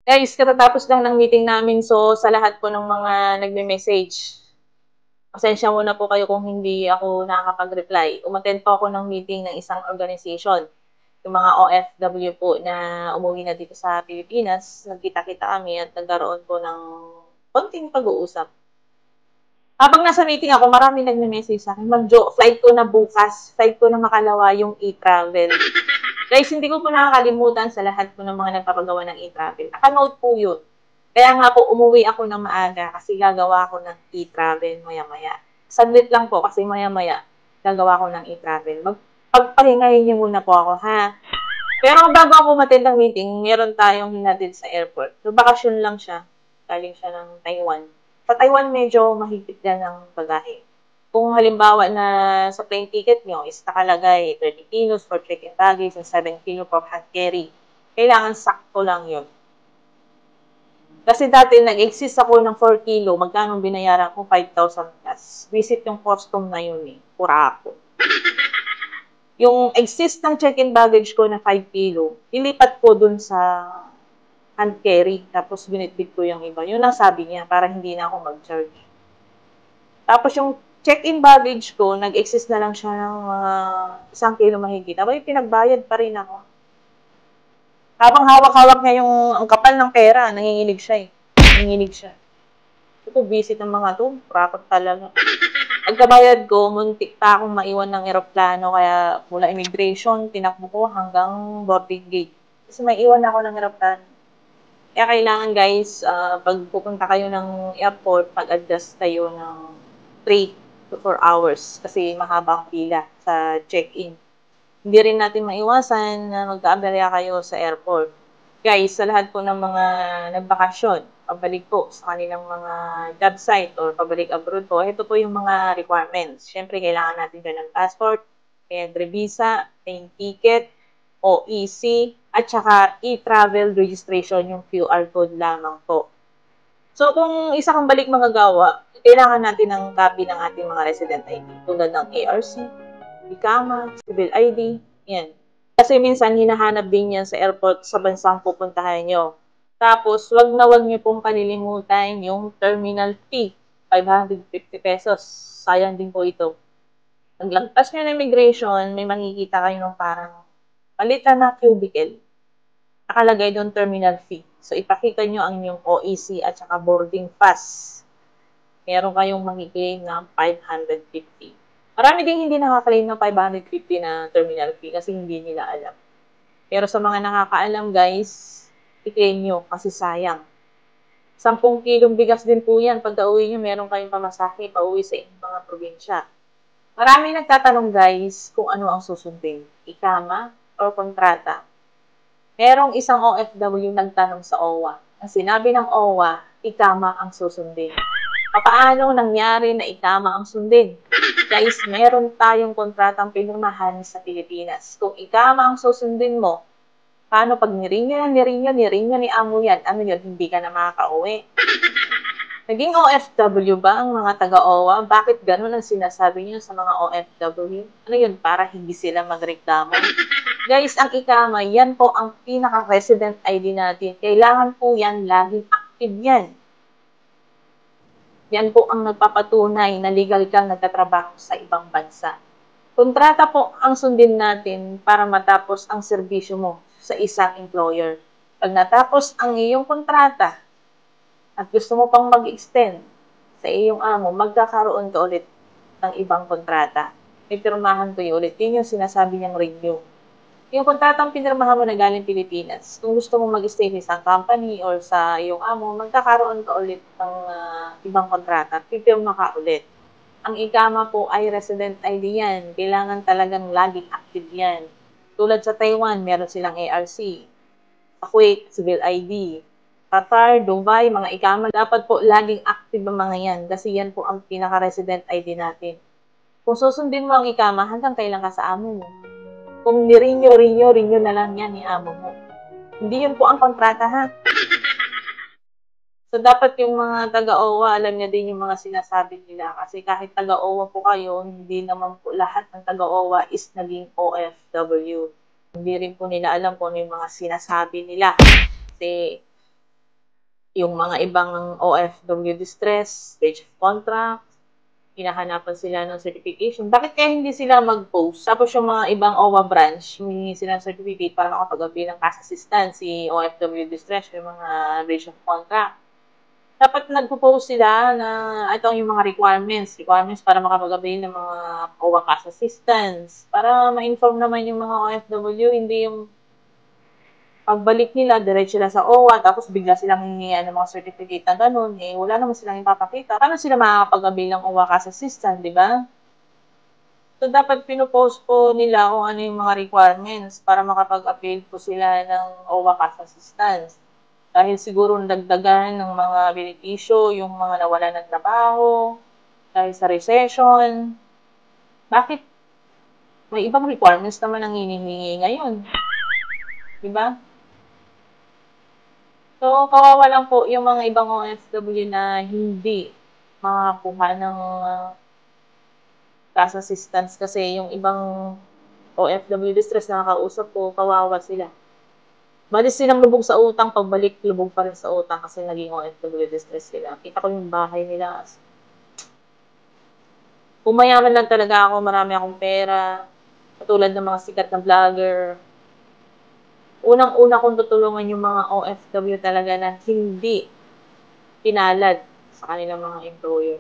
Guys, katatapos lang ng meeting namin, so sa lahat po ng mga nagme-message, pasensya muna po kayo kung hindi ako nakakapag-reply. Umattend po ako ng meeting ng isang organization, yung mga OFW po na umuwi na dito sa Pilipinas. Nagkita-kita kami at nagkaroon po ng konting pag-uusap. Habang nasa meeting ako, marami nagme-message sa akin, flight ko na bukas, flight ko na makalawa yung e-travel. Guys, hindi ko po nakakalimutan sa lahat po ng mga nagpapagawa ng e-travel. Naka-note po yun. Kaya nga po, umuwi ako ng maaga kasi gagawa ko ng e-travel maya-maya. Saglit lang po kasi maya-maya gagawa ko ng e-travel. Pagpahingahin niyo muna po ako, ha? Pero bago ako umattend ng meeting, meron tayong hinatid sa airport. So, bakasyon lang siya. Galing siya ng Taiwan. Sa Taiwan, medyo mahigpit yan ng bagahe. Kung halimbawa na sa plane ticket nyo is nakalagay 30 kilos for check-in baggage and 7 kilo for hand carry, kailangan sakto lang yun. Kasi dati nag-exist ako ng 4 kilo, magkano binayaran ko? 5,000 plus. Visit yung custom na yun eh, pura ako. Yung exist ng check-in baggage ko na 5 kilo, ilipat ko dun sa hand carry, tapos binitbit ko yung iba. Yun ang sabi niya, para hindi na ako mag-charge. Tapos yung check-in baggage ko, nag-exist na lang siya ng mga 1 kilo mahigit. Abay, pinagbayad pa rin ako. Habang hawak-hawak niya ang kapal ng pera, nanginginig siya eh. Nanginginig siya. Ito, visit ng mga to, prakot talaga. Pagkabayad ko, muntik pa akong maiwan ng eroplano, kaya mula immigration, tinakbo ko hanggang boarding gate. Kasi may iwan ako ng eroplano. Kaya kailangan guys, pag pupunta kayo ng airport, mag-adjust kayo ng 3 to 4 hours kasi mahaba ang pila sa check-in. Hindi rin natin maiwasan na magka-aberya kayo sa airport. Guys, sa lahat po ng mga nagbakasyon, pabalik po sa kanilang mga job site or pabalik abroad po, ito po yung mga requirements. Siyempre, kailangan natin dyan ng passport, entry visa, plane ticket, OEC, at saka e-travel registration, yung QR code lamang po. So, kung isa kang balik magagawa, kailangan natin ng copy ng ating mga resident ID, tulad ng ARC, ICAMA, civil ID, yan. Kasi minsan, hinahanap din yan sa airport sa bansang pupuntahan nyo. Tapos, wag na wag nyo pong kalilimutan yung terminal fee, 550 pesos. Sayang din po ito. Paglagpas nyo ng immigration, may makikita kayo ng parang palitan na cubicle. Nakalagay doon terminal fee. So, ipakita nyo ang inyong OEC at saka boarding pass. Meron kayong mag-claim ng 550. Marami din hindi nakaka-claim ng 550 na terminal fee kasi hindi nila alam. Pero sa mga nakakaalam guys, i-claim nyo kasi sayang. 10 kilong bigas din po yan. Pagka uwi nyo, meron kayong pamasahe pa-uwi sa inyong mga probinsya. Marami nagtatanong guys kung ano ang susundin, ikama o kontrata. Merong isang OFW nagtanong sa OWA. Ang sinabi ng OWA, ikama ang susundin. Paano nangyari na ikama ang sundin? Guys, meron tayong kontratang pinirmahan sa Pilipinas. Kung ikama ang susundin mo, paano pag nirinyo ni amo yan, ano yun, hindi ka na makaka-uwi? Naging OFW ba ang mga taga-OWA? Bakit ganun ang sinasabi niyo sa mga OFW? Ano yun, para hindi sila magreklamo? Guys, ang ikama, yan po ang pinaka-resident ID natin. Kailangan po yan, laging active yan. Yan po ang nagpapatunay na legal kang nagtatrabaho sa ibang bansa. Kontrata po ang sundin natin para matapos ang serbisyo mo sa isang employer. Pag natapos ang iyong kontrata at gusto mo pang mag-extend sa iyong amo, magkakaroon ka ulit ng ibang kontrata. May pirmahan ko ulit. Yun yung sinasabi niyang renew. Yung kontratang pinirmahan mo na galing Pilipinas, kung gusto mo mag-stay sa isang company or sa iyong amo, magkakaroon ka ulit ng ibang kontrata, pipirma ka ulit. Ang ikama po ay resident ID yan. Kailangan talagang laging active yan. Tulad sa Taiwan, meron silang ARC. Sa Kuwait, civil ID. Qatar, Dubai, mga ikama, dapat po laging active ang mga yan kasi yan po ang pinaka-resident ID natin. Kung susundin mo ang ikama, hanggang kailan ka sa amo mo? Kung renew na lang yan ni amo mo. Hindi yun po ang kontrata, ha? So, dapat yung mga taga-OWA, alam niya din yung mga sinasabi nila. Kasi kahit taga-OWA po kayo, hindi naman po lahat ng taga-OWA is naging OFW. Hindi rin po nila alam kung ano yung mga sinasabi nila. Kasi, yung mga ibang OFW distress, breach of contract, hinahanapan sila ng certification. Bakit kaya hindi sila mag-post? Tapos yung mga ibang OWA branch, humingi sila ng certificate para makapag-avail ng cash assistance, si OFW distress, yung mga breach of contract. Dapat nagpo-post sila na ito yung mga requirements para makapag-avail ng mga OWA cash assistance. Para ma-inform naman yung mga OFW, hindi yung pagbalik nila, diretso sila sa OWA, tapos bigla silang hingihan ng mga certificate na ganun, eh, wala naman silang ipapakita. Paano sila makakapag-avail ng OWA cash assistance, di ba? So, dapat pinopost po nila kung ano yung mga requirements para makapag-avail po sila ng OWA cash assistance. Dahil siguro dagdagan ng mga benepisyo, yung mga nawalan ng trabaho, dahil sa recession. Bakit may ibang requirements naman ang hinihingi ngayon? Di ba? So, kawawa lang po yung mga ibang OFW na hindi makakuha ng cash assistance kasi yung ibang OFW distress na nakausap ko, kawawa sila. Bali silang lubog sa utang, pagbalik lubog pa rin sa utang kasi naging OFW distress sila. Kita ko yung bahay nila. Kung mayaman lang talaga ako, marami akong pera, katulad ng mga sikat na vlogger, unang-una kong tutulungan yung mga OFW talaga na hindi pinalad sa kanilang mga employer.